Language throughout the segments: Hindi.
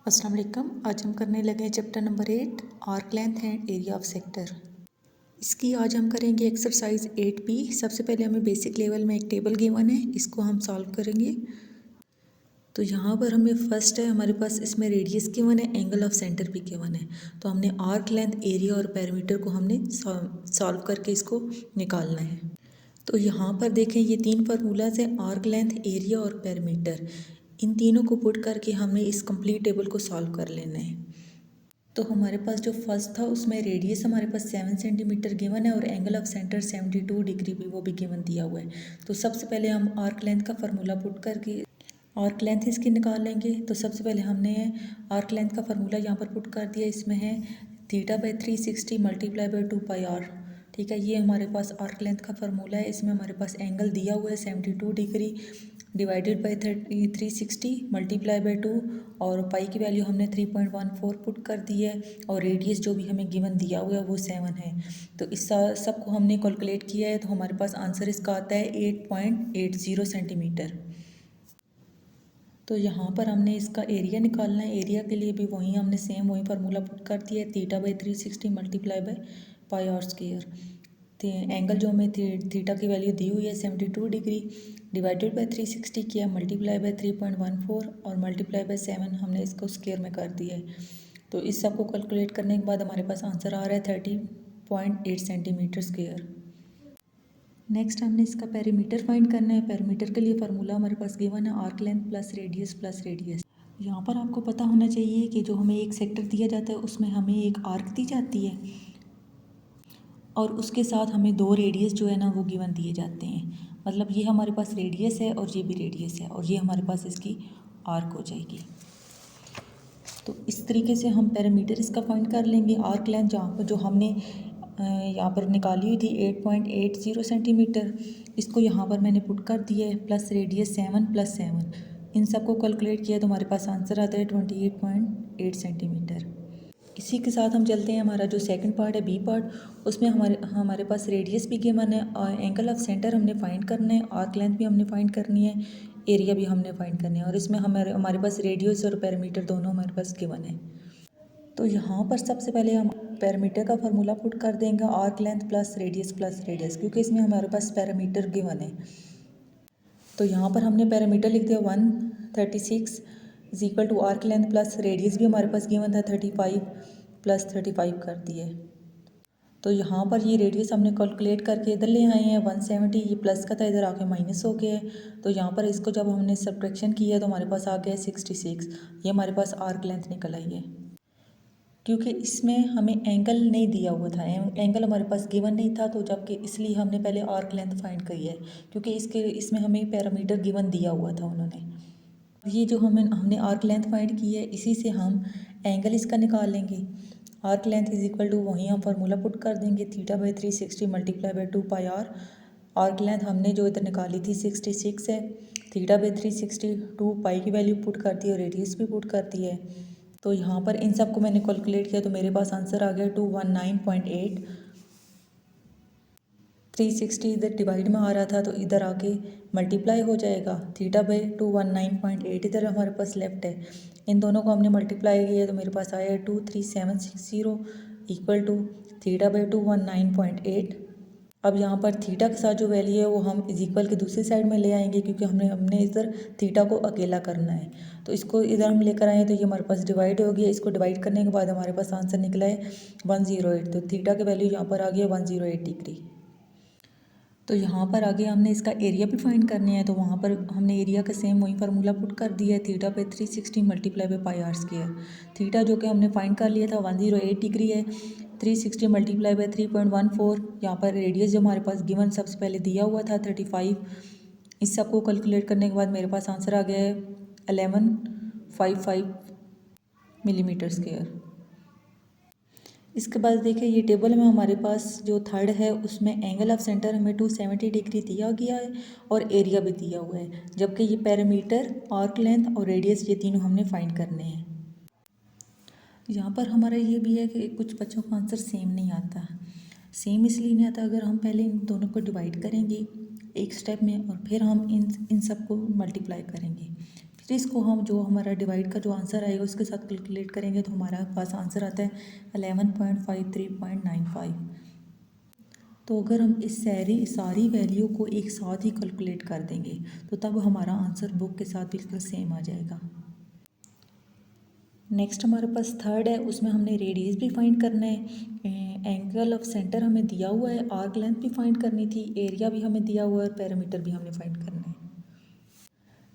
अस्सलाम वालेकुम। आज हम करने लगे हैं chapter number 8 arc length and area of sector. इसकी आज हम करेंगे एक्सरसाइज 8B। सबसे पहले हमें बेसिक लेवल में एक टेबल गिवन है, इसको हम सॉल्व करेंगे। तो यहाँ पर हमें फर्स्ट है, हमारे पास इसमें रेडियस गिवन है, एंगल ऑफ सेंटर भी गिवन है। तो हमने आर्क लेंथ, एरिया और पैरामीटर को हमने सॉल्व करके इसको निकालना है। तो यहाँ पर देखें, ये तीन फार्मूलाज हैं, आर्क लेंथ, एरिया और पैरामीटर। इन तीनों को पुट करके हमने इस कंप्लीट टेबल को सॉल्व कर लेना है। तो हमारे पास जो फर्स्ट था उसमें रेडियस हमारे पास 7 सेंटीमीटर गिवन है और एंगल ऑफ सेंटर 72 डिग्री भी वो भी गिवन दिया हुआ है। तो सबसे पहले हम आर्क लेंथ का फार्मूला पुट करके आर्क लेंथ इसकी निकाल लेंगे। तो सबसे पहले हमने आर्क लेंथ का फार्मूला यहाँ पर पुट कर दिया। इसमें है θ/360 मल्टीप्लाई बाई 2πr। ठीक है, ये हमारे पास आर्क लेंथ का फार्मूला है। इसमें हमारे पास एंगल दिया हुआ है 72 degree divided by 360 multiply by 2 और पाई की वैल्यू हमने 3.14 पुट कर दी है और रेडियस जो भी हमें गिवन दिया हुआ है वो 7 है। तो इस सबको हमने कैलकुलेट किया है, तो हमारे पास आंसर इसका आता है 8.80 सेंटीमीटर। तो यहाँ पर हमने इसका एरिया निकालना है। एरिया के लिए भी वही हमने सेम वही फार्मूला पुट कर दिया है, θ/360 मल्टीप्लाई बाई πr²। तो एंगल जो हमें थीटा की वैल्यू दी हुई है 72 डिग्री डिवाइडेड बाई 360 किया, मल्टीप्लाई बाई 3.14 और मल्टीप्लाई बाई 7 हमने इसको स्क्वायर में कर दिया है। तो इस सब को कैलकुलेट करने के बाद हमारे पास आंसर आ रहा है 30.8 सेंटीमीटर स्क्वायर। नेक्स्ट हमने इसका पैरामीटर फाइंड करना है। पैरामीटर के लिए फार्मूला हमारे पास गिवन है, आर्क लेंथ प्लस रेडियस। यहाँ पर आपको पता होना चाहिए कि जो हमें एक सेक्टर दिया जाता है उसमें हमें एक आर्क दी जाती है और उसके साथ हमें दो रेडियस जो है ना वो गिवन दिए जाते हैं। मतलब ये हमारे पास रेडियस है और ये भी रेडियस है और ये हमारे पास इसकी आर्क हो जाएगी। तो इस तरीके से हम पैरामीटर इसका फाइंड कर लेंगे। आर्क लेंथ जहाँ पर जो हमने यहाँ पर निकाली हुई थी 8.80 सेंटीमीटर, इसको यहाँ पर मैंने पुट कर दिया है, प्लस रेडियस 7 इन सब को कैलकुलेट किया तो हमारे पास आंसर आता है 28.8 सेंटीमीटर। इसी के साथ हम चलते हैं, हमारा जो सेकंड पार्ट है बी पार्ट, उसमें हमारे पास रेडियस भी गिवन है, एंगल ऑफ सेंटर हमने फाइंड करना है, आर्क लेंथ भी हमने फाइंड करनी है, एरिया भी हमने फाइंड करनी है और इसमें हमारे पास रेडियस और पैरामीटर दोनों हमारे पास गिवन है। तो यहाँ पर सबसे पहले हम पैरामीटर का फार्मूला पुट कर देंगे, आर्क लेंथ प्लस रेडियस, क्योंकि इसमें हमारे पास पैरामीटर गिवन है। तो यहाँ पर हमने पैरामीटर लिख दिया 136 is equal to arc length plus radius भी हमारे पास गिवन था 35 प्लस 35 कर दिए। तो यहाँ पर ये रेडियस हमने कैलकुलेट करके इधर ले आए हैं 170, ये प्लस का था इधर आके माइनस हो गया है। तो यहाँ पर इसको जब हमने सब्ट्रैक्शन किया तो हमारे पास आ गया 66, ये हमारे पास आर्क लेंथ निकल आई है। क्योंकि इसमें हमें एंगल नहीं दिया हुआ था, एंगल हमारे पास गिवन नहीं था, तो जबकि इसलिए हमने पहले आर्क लेंथ फाइंड की है, क्योंकि इसमें हमें पैरामीटर गिवन दिया हुआ था उन्होंने। ये जो हमने आर्क लेंथ फाइंड की है, इसी से हम एंगल इसका निकाल लेंगे। Arc length is equal to वहीं हम फार्मूला पुट कर देंगे, θ/360 multiply by 2πr। Arc length हमने जो इधर निकाली थी 66 है, θ/360 2π की वैल्यू पुट कर दी और रेडियस भी पुट कर दी है। तो यहाँ पर इन सब को मैंने कैलकुलेट किया तो मेरे पास आंसर आ गया 219.8। 360 इधर डिवाइड में आ रहा था तो इधर आके मल्टीप्लाई हो जाएगा, θ/219.8 इधर हमारे पास लेफ्ट है। इन दोनों को हमने मल्टीप्लाई किया तो मेरे पास आया 23760 इक्वल टू θ/219.8। अब यहाँ पर थीटा के साथ जो वैल्यू है वो हम इज इक्वल के दूसरी साइड में ले आएंगे, क्योंकि हमने इधर थीटा को अकेला करना है। तो इसको इधर हम लेकर आए तो ये हमारे पास डिवाइड हो गया। इसको डिवाइड करने के बाद हमारे पास आंसर निकला है 108। तो थीटा की वैल्यू यहाँ पर आ गया 108 डिग्री। तो यहाँ पर आगे हमने इसका एरिया भी फाइंड करने हैं, तो वहाँ पर हमने एरिया का सेम वही फार्मूला पुट कर दिया है, θ/360 मल्टीप्लाई बाई πr²। थीटा जो कि हमने फाइंड कर लिया था 108 डिग्री है, 360 मल्टीप्लाई बाई 3.14। यहाँ पर रेडियस जो हमारे पास गिवन सबसे पहले दिया हुआ था 35। इस सब को कैलकुलेट करने के बाद मेरे पास आंसर आ गया है 1155 मिलीमीटर स्क्वायर। इसके बाद देखिए, ये टेबल में हमारे पास जो थर्ड है उसमें एंगल ऑफ सेंटर हमें 270 डिग्री दिया गया है और एरिया भी दिया हुआ है, जबकि ये पैरामीटर, आर्क लेंथ और रेडियस ये तीनों हमने फाइंड करने हैं। यहाँ पर हमारा ये भी है कि कुछ बच्चों का आंसर सेम नहीं आता। सेम इसलिए नहीं आता, अगर हम पहले इन दोनों को डिवाइड करेंगे, एक स्टेप में, और फिर हम इन सबको मल्टीप्लाई करेंगे। फिर इसको हम जो हमारा डिवाइड का जो आंसर आएगा उसके साथ कैलकुलेट करेंगे, तो हमारा पास आंसर आता है 11.53.95। तो अगर हम इस सारी वैल्यू को एक साथ ही कैलकुलेट कर देंगे तो तब हमारा आंसर बुक के साथ बिल्कुल सेम आ जाएगा। नेक्स्ट हमारे पास थर्ड है, उसमें हमने रेडियस भी फाइंड करना है, एंगल ऑफ सेंटर हमें दिया हुआ है, आर्क लेंथ भी फाइंड करनी थी, एरिया भी हमें दिया हुआ है और पैरामीटर भी हमने फाइंड करना है।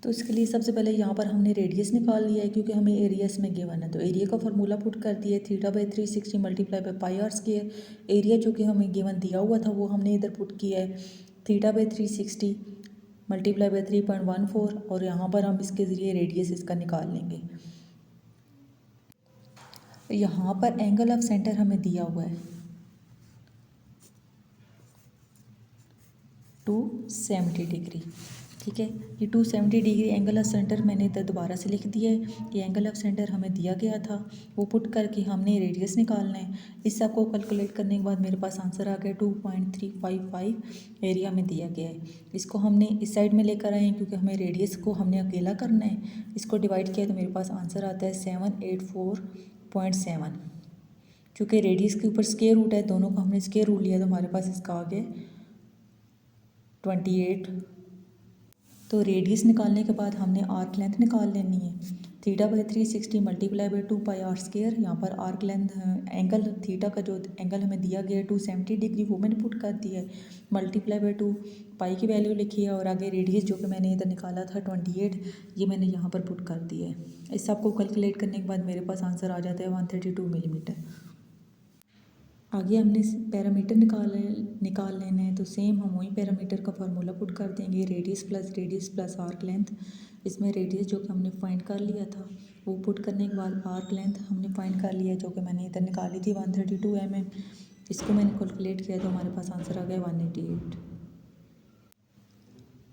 तो इसके लिए सबसे पहले यहाँ पर हमने रेडियस निकाल लिया है क्योंकि हमें एरिया इसमें गिवन है। तो एरिया का फार्मूला पुट कर दिया है θ/360 multiply by pi R square. Area जो कि हमें गिवन दिया हुआ था वो हमने इधर पुट किया है θ/360 मल्टीप्लाई बाय 3.14, और यहाँ पर हम इसके ज़रिए रेडियस इसका निकाल लेंगे। यहाँ पर एंगल ऑफ सेंटर हमें दिया हुआ है 270 डिग्री। ठीक है, ये 270 डिग्री एंगल ऑफ सेंटर मैंने इधर दोबारा से लिख दिया है कि एंगल ऑफ सेंटर हमें दिया गया था, वो पुट करके हमने रेडियस निकालना है। इस सब को कैलकुलेट करने के बाद मेरे पास आंसर आ गया 2.355 एरिया में दिया गया है। इसको हमने इस साइड में लेकर आए हैं क्योंकि हमें रेडियस को हमने अकेला करना है। इसको डिवाइड किया तो मेरे पास आंसर आता है 784.7। चूँकि रेडियस के ऊपर स्क्वायर रूट है, दोनों का हमने स्क्वायर रूट लिया तो हमारे पास इसका आ गया 28। तो रेडियस निकालने के बाद हमने आर्क लेंथ निकाल लेनी है θ/360 multiply by 2 pi R square. यहाँ पर आर्क लेंथ एंगल थीटा का जो एंगल हमें दिया गया है 270 डिग्री वो मैंने पुट कर दिया है, मल्टीप्लाई बाय 2 पाई की वैल्यू लिखी है, और आगे रेडियस जो कि मैंने इधर निकाला था 28 ये मैंने यहाँ पर पुट कर दिया है। इस सब को कैलकुलेट करने के बाद मेरे पास आंसर आ जाता है 132 मिलीमीटर। आगे हमने पैरामीटर निकाल लेना है, तो सेम हम वही पैरामीटर का फार्मूला पुट कर देंगे, रेडियस प्लस आर्क लेंथ। इसमें रेडियस जो कि हमने फाइंड कर लिया था वो पुट करने के बाद आर्क लेंथ हमने फाइंड कर लिया जो कि मैंने इधर निकाली थी 132 mm। इसको मैंने कैलकुलेट किया तो हमारे पास आंसर आ गया 188।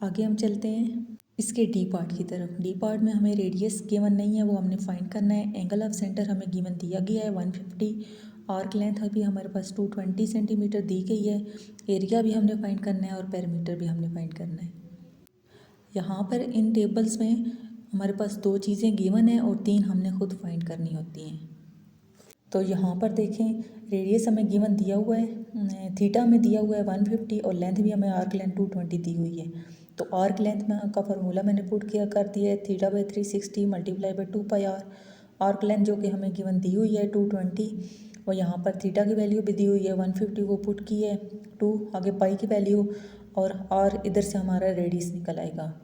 आगे हम चलते हैं इसके डी पार्ट की तरफ। डी पार्ट में हमें रेडियस गिवन नहीं है, वो हमने फाइंड करना है। एंगल ऑफ सेंटर हमें गिवन दिया गया है 150, आर्क लेंथ अभी हमारे पास 220 सेंटीमीटर दी गई है, एरिया भी हमने फाइंड करना है और पैरामीटर भी हमने फाइंड करना है। यहाँ पर इन टेबल्स में हमारे पास 2 चीज़ें गिवन है और 3 हमने खुद फाइंड करनी होती हैं। तो यहाँ पर देखें, रेडियस हमें गिवन दिया हुआ है, थीटा हमें दिया हुआ है 150 और लेंथ भी हमें आर्क लेंथ 220 दी हुई है। तो आर्क लेंथ में का फार्मूला मैंने पुट किया कर दिया है θ/360 multiply by 2 pi R. Arc length जो कि हमें गिवन दी हुई है 220, और यहाँ पर थीटा की वैल्यू भी दी हुई है 150, वो पुट की है 2, आगे पाई की वैल्यू, और आर इधर से हमारा रेडियस निकल आएगा।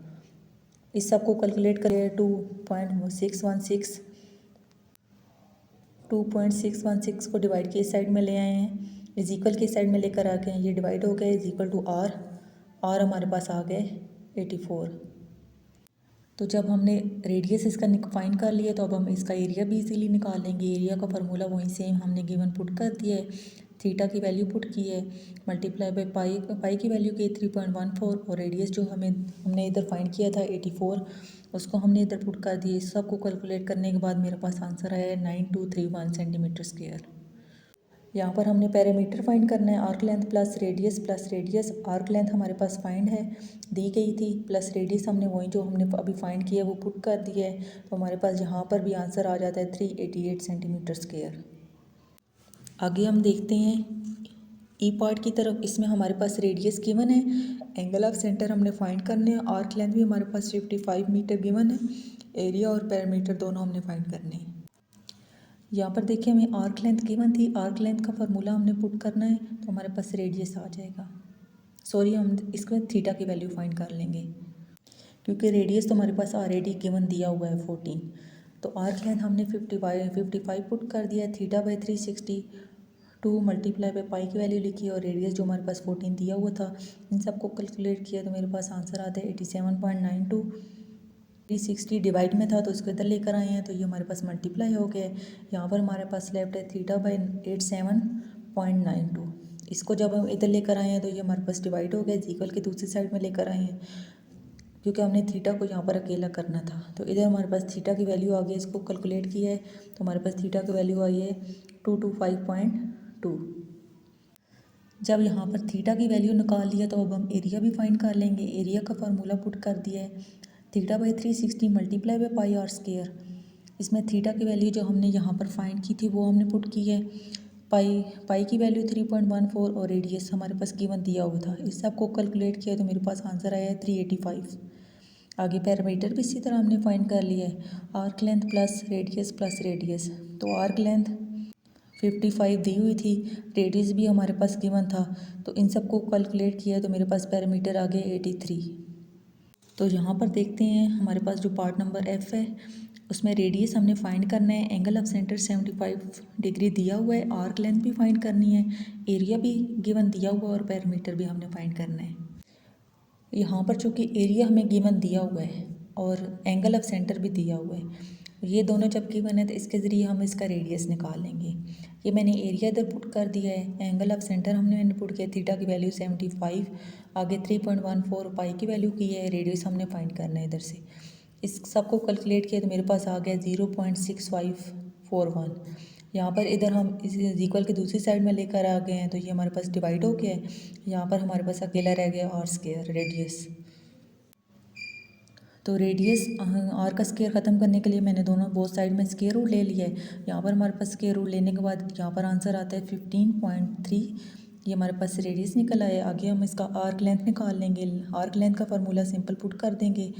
इस सब को कैलकुलेट करें 2.616 को डिवाइड के इस साइड में ले आए हैं, इज इक्वल के साइड में लेकर आ गए हैं, ये डिवाइड हो गया, इज इक्वल टू आर हमारे पास आ गए 84। तो जब हमने रेडियस इसका फाइंड कर लिया तो अब हम इसका एरिया भी इजीली निकाल लेंगे। एरिया का फार्मूला वही सेम हमने गिवन पुट कर दिया है, थीटा की वैल्यू पुट की है, मल्टीप्लाई बाय पाई की वैल्यू की 3.14, और रेडियस जो हमने इधर फाइंड किया था 84 उसको हमने इधर पुट कर दिया। इस सब को कैलकुलेट करने के बाद मेरे पास आंसर आया है 9231 सेंटीमीटर स्क्वायर। यहाँ पर हमने पैरामीटर फाइंड करना है, arc length plus radius. Arc length हमारे पास फाइंड है, दी गई थी, प्लस रेडियस हमने वही जो हमने अभी फाइंड किया है वो पुट कर दिया है। तो हमारे पास यहाँ पर भी आंसर आ जाता है 388 सेंटीमीटर स्क्वायर। आगे हम देखते हैं ई पार्ट की तरफ। इसमें हमारे पास रेडियस गिवन है, एंगल ऑफ सेंटर हमने फाइंड करने हैं, आर्क लेंथ भी हमारे पास 55 मीटर गिवन है, एरिया और पैरामीटर दोनों हमने फाइंड करने हैं। यहाँ पर देखिए हमें आर्क लेंथ गिवन थी, आर्क लेंथ का फार्मूला हमने पुट करना है तो हमारे पास रेडियस आ जाएगा। सॉरी, हम इसको थीटा की वैल्यू फाइंड कर लेंगे क्योंकि रेडियस तो हमारे पास ऑलरेडी गिवन दिया हुआ है 14। तो आर्क लेंथ हमने 55 पुट कर दिया, θ/360 2 मल्टीप्लाई बाय पाई की वैल्यू लिखी और रेडियस जो हमारे पास 14 दिया हुआ था, इन सबको कैलकुलेट किया तो मेरे पास आंसर आता है 87.92। 360 डिवाइड में था तो इसको इधर लेकर आए हैं तो ये हमारे पास मल्टीप्लाई हो गया है। यहाँ पर हमारे पास लेफ्ट है θ/87.92। इसको जब हम इधर लेकर आए हैं तो ये हमारे पास डिवाइड हो गया, इक्वल के दूसरी साइड में लेकर आए हैं क्योंकि हमने थीटा को यहाँ पर अकेला करना था। तो इधर हमारे पास थीटा की वैल्यू आ गई, इसको कैलकुलेट किया है तो हमारे पास थीटा की वैल्यू आई है 225.2। जब यहाँ पर थीटा की वैल्यू निकाल लिया तो अब हम एरिया भी फाइंड कर लेंगे। एरिया का फार्मूला पुट कर दिया है, theta by 360 multiply by pi R square. इसमें थीटा की वैल्यू जो हमने यहाँ पर फाइंड की थी वो हमने पुट की है। पाई की वैल्यू 3.14 और रेडियस हमारे पास गिवन दिया हुआ था। इस सब को कैलकुलेट किया तो मेरे पास आंसर आया है 385। आगे पैरामीटर भी इसी तरह हमने फाइंड कर लिया है, आर्क लेंथ प्लस रेडियस। तो आर्क लेंथ 55 दी हुई थी, रेडियस भी हमारे पास गिवन था, तो इन सब को कैलकुलेट किया तो मेरे पास पैरामीटर आ गया 83। तो यहाँ पर देखते हैं हमारे पास जो पार्ट नंबर F है उसमें रेडियस हमने फाइंड करना है, एंगल ऑफ सेंटर 75 डिग्री दिया हुआ है, आर्क लेंथ भी फाइंड करनी है, एरिया भी गिवन दिया हुआ है और पैरामीटर भी हमने फाइंड करना है। यहाँ पर चूँकि एरिया हमें गिवन दिया हुआ है और एंगल ऑफ सेंटर भी दिया हुआ है, ये दोनों जब गिवन है तो इसके ज़रिए हम इसका रेडियस निकाल लेंगे। ये मैंने एरिया इधर पुट कर दिया है, एंगल ऑफ सेंटर मैंने पुट किया, थीटा की वैल्यू 75, आगे 3.14 पाई की वैल्यू की है, रेडियस हमने फाइंड करना है इधर से। इस सब को कैलकुलेट किया तो मेरे पास आ गया 0.6541। यहाँ पर इधर हम इस इक्वल के दूसरी साइड में लेकर आ गए हैं तो ये हमारे पास डिवाइड हो गया है। यहाँ पर हमारे पास अकेला रह गया आर स्क्वायर रेडियस। तो रेडियस आर का स्क्वायर ख़त्म करने के लिए मैंने दोनों बोथ साइड में स्क्वायर रूट ले लिया है। यहाँ पर हमारे पास स्क्वायर रूट लेने के बाद यहाँ पर आंसर आता है 15.3। ये हमारे पास रेडियस निकल आया। आगे हम इसका आर्क लेंथ निकाल लेंगे। आर्क लेंथ का फार्मूला सिंपल पुट कर देंगे,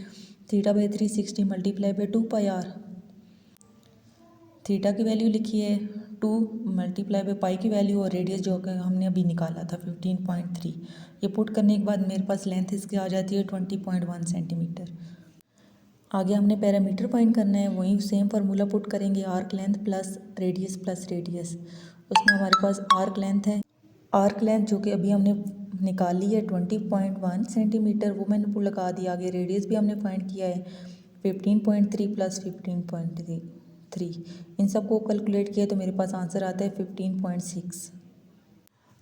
theta by 360 multiply by 2 pi R. Theta की वैल्यू लिखी है 2 मल्टीप्लाई बाई पाई की वैल्यू और रेडियस जो हमने अभी निकाला था 15.3। ये पुट करने के बाद मेरे पास लेंथ इसकी आ जाती है 20.1 सेंटीमीटर। आगे हमने पैरामीटर फाइंड करना है, वहीं सेम फार्मूला पुट करेंगे, आर्क लेंथ प्लस रेडियस। उसमें हमारे पास आर्क लेंथ है, आर्क लेंथ जो कि अभी हमने निकाली है 20.1 सेंटीमीटर, वो मैंने लगा दिया। आगे रेडियस भी हमने फाइंड किया है 15.3 प्लस 15.3। इन सब को कैलकुलेट किया तो मेरे पास आंसर आता है 15.6।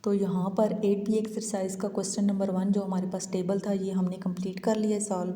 तो यहाँ पर 8B एक्सरसाइज का क्वेश्चन नंबर 1 जो हमारे पास टेबल था ये हमने कंप्लीट कर लिया है सॉल्व।